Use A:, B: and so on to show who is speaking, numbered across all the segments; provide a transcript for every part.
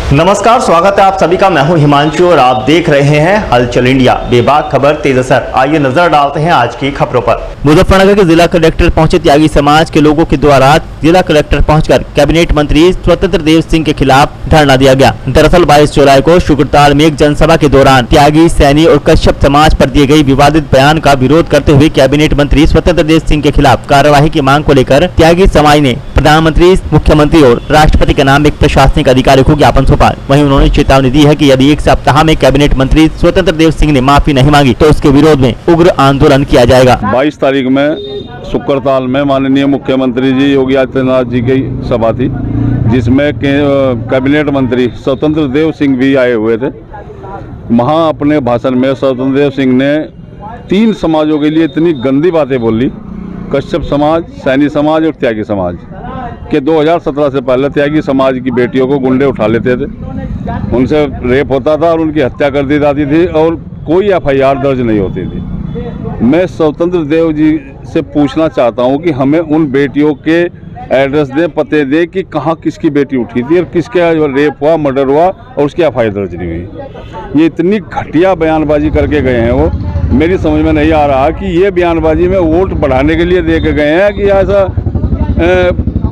A: नमस्कार, स्वागत है आप सभी का। मैं हूं हिमांशु और आप देख रहे हैं हलचल इंडिया। बेबाक खबर तेज असर। आइए नजर डालते हैं आज की खबरों पर। मुजफ्फरनगर के जिला कलेक्टर पहुंचे त्यागी समाज के लोगों के द्वारा जिला कलेक्टर पहुंचकर कैबिनेट मंत्री स्वतंत्र देव सिंह के खिलाफ धरना दिया गया। दरअसल 22 जुलाई को शुक्रताल में एक जनसभा के दौरान त्यागी, सैनी और कश्यप समाज पर दिए गई विवादित बयान का विरोध करते हुए कैबिनेट मंत्री स्वतंत्र देव सिंह के खिलाफ कार्यवाही की मांग को लेकर त्यागी समाज ने प्रधानमंत्री, मुख्यमंत्री और राष्ट्रपति के नाम एक प्रशासनिक अधिकारी को ज्ञापन सौंपा। वहीं उन्होंने चेतावनी दी है कि यदि एक सप्ताह में कैबिनेट मंत्री स्वतंत्र देव सिंह ने माफी नहीं मांगी तो उसके विरोध में उग्र आंदोलन किया जाएगा।
B: 22 तारीख में शुक्रताल में माननीय मुख्यमंत्री जी योगी आदित्यनाथ जी की सभा थी, जिसमें कैबिनेट मंत्री स्वतंत्र देव सिंह भी आए हुए थे। वहाँ अपने भाषण में स्वतंत्र देव सिंह ने 3 समाजों के लिए इतनी गंदी बातें बोली, कश्यप समाज, सैनी समाज और त्यागी समाज के 2017 से पहले त्यागी समाज की बेटियों को गुंडे उठा लेते थे, उनसे रेप होता था और उनकी हत्या कर दी जाती थी और कोई FIR दर्ज नहीं होती थी। मैं स्वतंत्र देव जी से पूछना चाहता हूं कि हमें उन बेटियों के एड्रेस दें, पते दें कि कहाँ किसकी बेटी उठी थी और किसके रेप हुआ, मर्डर हुआ और उसकी FIR दर्ज नहीं हुई। ये इतनी घटिया बयानबाजी करके गए हैं वो, मेरी समझ में नहीं आ रहा कि ये बयानबाजी में वोट बढ़ाने के लिए दे के गए हैं कि ऐसा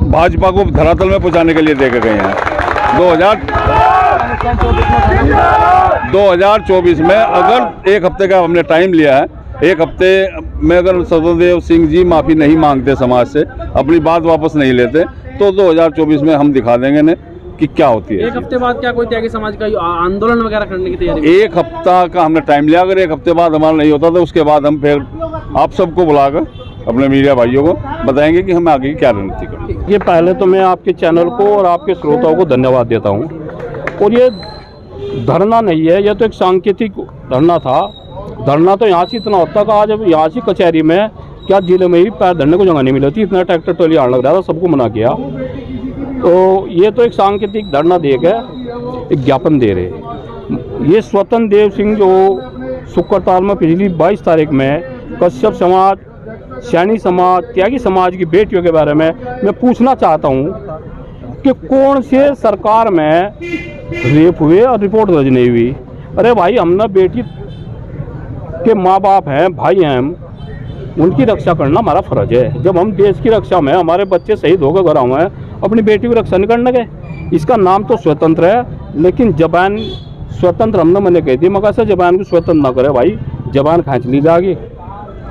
B: भाजपा को धरातल में पहुंचाने के लिए दे के गए हैं। 2024 में अगर एक हफ्ते का हमने टाइम लिया है, एक हफ्ते में अगर स्वतंत्र देव सिंह जी माफ़ी नहीं मांगते, समाज से अपनी बात वापस नहीं लेते, तो 2024 में हम दिखा देंगे ने कि क्या होती है।
C: एक हफ्ते बाद क्या कोई त्यागी समाज का आंदोलन वगैरह करने की तैयारी? एक
B: हफ्ता का हमने टाइम लिया, अगर एक हफ्ते बाद हमारा नहीं होता तो उसके बाद हम फिर आप सबको बुलाकर अपने मीडिया भाइयों को बताएंगे कि हम आगे की क्या रणनीति करेंगे।
D: ये पहले तो मैं आपके चैनल को और आपके श्रोताओं को धन्यवाद देता हूँ। और ये धरना नहीं है, यह तो एक सांकेतिक धरना था। धरना तो यहाँ से इतना होता था, आज यहाँ से कचहरी में क्या जिले में ही पैर धरने को जगह नहीं मिली थी, इतना ट्रैक्टर ट्रॉली आने लग रहा था, सबको मना किया। तो ये तो एक सांकेतिक धरना दे के एक ज्ञापन दे रहे। ये स्वतंत्र देव सिंह जो शुक्रताल में पिछली 22 तारीख में कश्यप समाज, सैनी समाज, त्यागी समाज की बेटियों के बारे में मैं पूछना चाहता हूँ कि कौन से सरकार में रेप हुए और रिपोर्ट दर्ज नहीं हुई? अरे भाई, हम ना बेटी के माँ बाप हैं, भाई हैं, उनकी रक्षा करना हमारा फर्ज है। जब हम देश की रक्षा में, हमारे बच्चे शहीद होकर घर आए हैं, अपनी बेटी की रक्षा नहीं करने गए। इसका नाम तो स्वतंत्र है, लेकिन जबान स्वतंत्र हमने मैंने कही थी, मगर से जबान को स्वतंत्र ना करे भाई, जबान खींच ली जाएगी।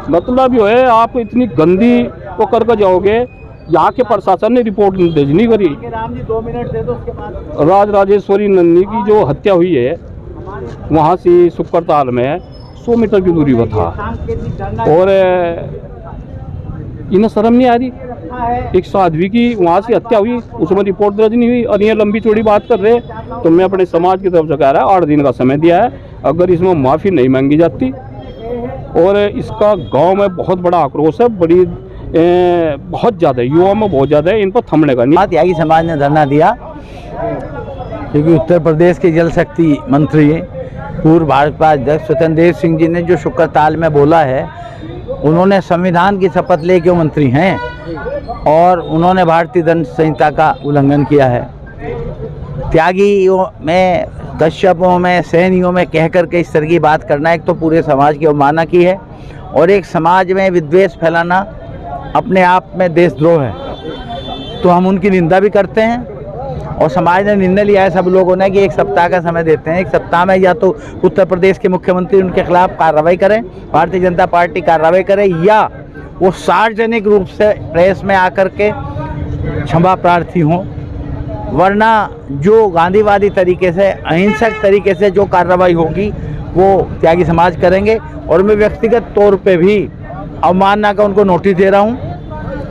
D: मतलब ये है, आप इतनी गंदी वो करके जाओगे। यहाँ के प्रशासन ने रिपोर्ट दर्ज नहीं करी। राज राजेश्वरी नंदी की जो हत्या हुई है वहाँ से शुक्रताल में 100 मीटर की दूरी पर था, और इन्हें शर्म नहीं आ रही। एक साध्वी की वहाँ से हत्या हुई, उसमें रिपोर्ट दर्ज नहीं हुई, और ये लंबी चौड़ी बात कर रहे। तो मैं अपने समाज की तरफ से कह रहा है, 8 दिन का समय दिया है। अगर इसमें माफ़ी नहीं मांगी जाती, और इसका गांव में बहुत बड़ा आक्रोश है, बहुत ज़्यादा युवाओं में बहुत ज़्यादा है, इन पर थमने का नहीं।
E: त्यागी समाज ने धरना दिया क्योंकि उत्तर प्रदेश के जल शक्ति मंत्री पूर्व भाजपा अध्यक्ष स्वतंत्र देव सिंह जी ने जो शुक्रताल में बोला है, उन्होंने संविधान की शपथ लेके वो मंत्री हैं और उन्होंने भारतीय दंड संहिता का उल्लंघन किया है। त्यागियों में, कश्यपों में, सैनियों में कह करके इस तरह की बात करना एक तो पूरे समाज की अवमानना की है, और एक समाज में विद्वेष फैलाना अपने आप में देशद्रोह है। तो हम उनकी निंदा भी करते हैं, और समाज ने निर्णय लिया है सब लोगों ने कि एक सप्ताह का समय देते हैं। एक सप्ताह में या तो उत्तर प्रदेश के मुख्यमंत्री उनके खिलाफ कार्रवाई करें, भारतीय जनता पार्टी कार्रवाई करे, या वो सार्वजनिक रूप से प्रेस में आकर के क्षमा प्रार्थी हों। वरना जो गांधीवादी तरीके से, अहिंसक तरीके से जो कार्रवाई होगी वो त्यागी समाज करेंगे। और मैं व्यक्तिगत तौर पे भी अवमानना का उनको नोटिस दे रहा हूँ,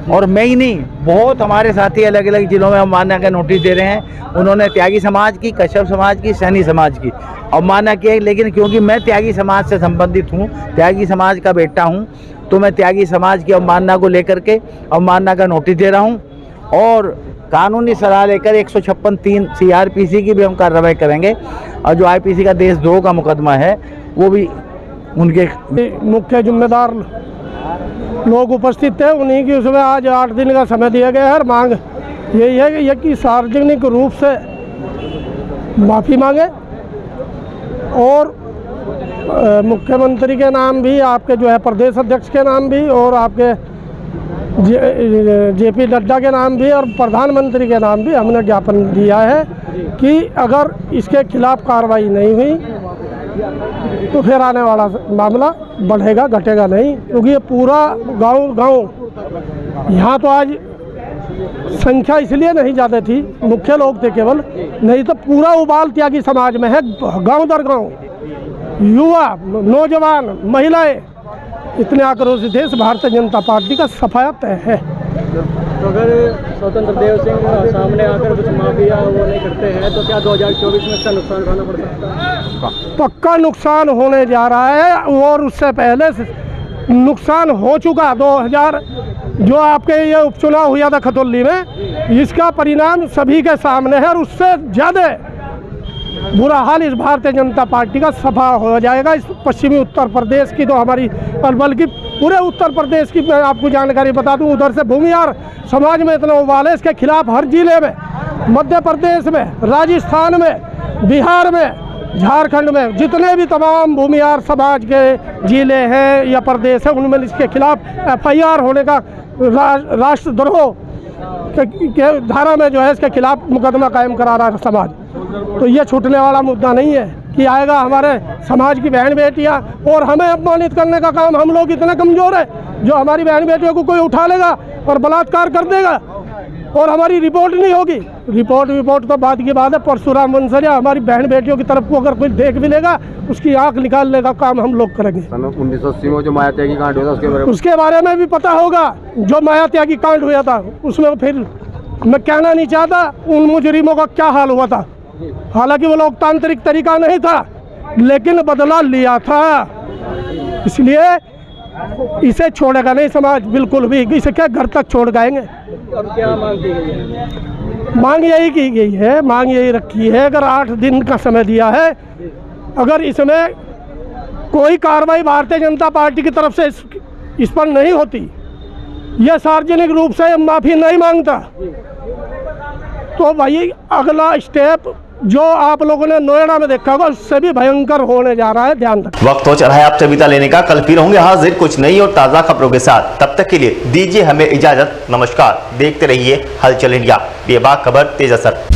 E: और मैं ही नहीं, बहुत हमारे साथी अलग अलग जिलों में अवमानना का नोटिस दे रहे हैं। उन्होंने त्यागी समाज की, कश्यप समाज की, सैनी समाज की अवमानना की है। लेकिन क्योंकि मैं त्यागी समाज से संबंधित हूँ, त्यागी समाज का बेटा हूँ, तो मैं त्यागी समाज की अवमानना को लेकर के अवमानना का नोटिस दे रहा हूँ, और कानूनी सलाह लेकर 156(3) CRPC की भी हम कार्रवाई करेंगे, और जो IPC का देशद्रोह का मुकदमा है वो भी उनके
F: मुख्य जिम्मेदार लोग उपस्थित थे, उन्हीं की उसमें आज 8 दिन का समय दिया गया है। मांग यही है कि सार्वजनिक रूप से माफ़ी मांगे और मुख्यमंत्री के नाम भी, आपके जो है प्रदेश अध्यक्ष के नाम भी, और आपके जेपी नड्डा के नाम भी और प्रधानमंत्री के नाम भी हमने ज्ञापन दिया है कि अगर इसके खिलाफ कार्रवाई नहीं हुई तो फिर आने वाला मामला बढ़ेगा, घटेगा नहीं। क्योंकि ये पूरा गांव यहाँ तो आज संख्या इसलिए नहीं ज़्यादा थी, मुख्य लोग थे केवल, नहीं तो पूरा उबाल त्यागी समाज में है। गांव दर गांव युवा, नौजवान, महिलाएं इतने आक्रोशित है। इस भारतीय जनता पार्टी का सफाया तय है।
C: तो अगर स्वतंत्र देव सिंह सामने आकर कुछ माफिया वो नहीं करते हैं तो क्या 2024 में इसका नुकसान उठाना पड़ सकता है?
F: पक्का नुकसान होने जा रहा है और उससे पहले नुकसान हो चुका। 2000 जो आपके ये उपचुनाव हुआ था खतौली में, इसका परिणाम सभी के सामने है और उससे ज़्यादा बुरा हाल इस भारतीय जनता पार्टी का सफा हो जाएगा। इस पश्चिमी उत्तर प्रदेश की तो हमारी, और बल्कि पूरे उत्तर प्रदेश की मैं आपको जानकारी बता दूं, उधर से भूमिहार समाज में इतना उबाल है। इसके खिलाफ हर जिले में, मध्य प्रदेश में, राजस्थान में, बिहार में, झारखंड में जितने भी तमाम भूमिहार समाज के जिले हैं या प्रदेश है, उनमें इसके खिलाफ FIR होने का, राष्ट्रद्रोह के धारा में जो है इसके खिलाफ मुकदमा कायम करा रहा है समाज। तो ये छूटने वाला मुद्दा नहीं है कि आएगा हमारे समाज की बहन बेटियां और हमें अपमानित करने का काम। हम लोग इतने कमज़ोर है जो हमारी बहन बेटियों को कोई उठा लेगा और बलात्कार कर देगा और हमारी रिपोर्ट नहीं होगी। रिपोर्ट तो बात की बात है। परशुराम वंशज हमारी बहन बेटियों की तरफ को अगर कोई देख भी लेगा, उसकी आंख निकालने का काम हम लोग करेंगे।
G: 1980 में जो माया त्यागी कांड हुआ था
F: उसके बारे में भी पता होगा। जो माया त्यागी कांड हुआ था उसमें फिर मैं कहना नहीं चाहता उन मुजरिमों का क्या हाल हुआ था। हालांकि वो लोकतांत्रिक तरीका नहीं था, लेकिन बदला लिया था। इसलिए इसे छोड़ेगा नहीं समाज बिल्कुल भी। इसे क्या घर तक छोड़ जाएंगे।
C: अब क्या मांग की गई है?
F: मांग यही की गई है, मांग यही रखी है। अगर 8 दिन का समय दिया है, अगर इसमें कोई कार्रवाई भारतीय जनता पार्टी की तरफ से इस पर नहीं होती, यह सार्वजनिक रूप से माफ़ी नहीं मांगता, तो भाई अगला स्टेप जो आप लोगों ने नोएडा में देखा होगा उससे भी भयंकर होने जा रहा है। ध्यान रखें।
A: वक्त हो चला है आपसे विदा लेने का। कल फिर होंगे हाजिर कुछ नई और ताज़ा खबरों के साथ। तब तक के लिए दीजिए हमें इजाजत। नमस्कार। देखते रहिए हलचल इंडिया, बेबाक खबर तेज असर।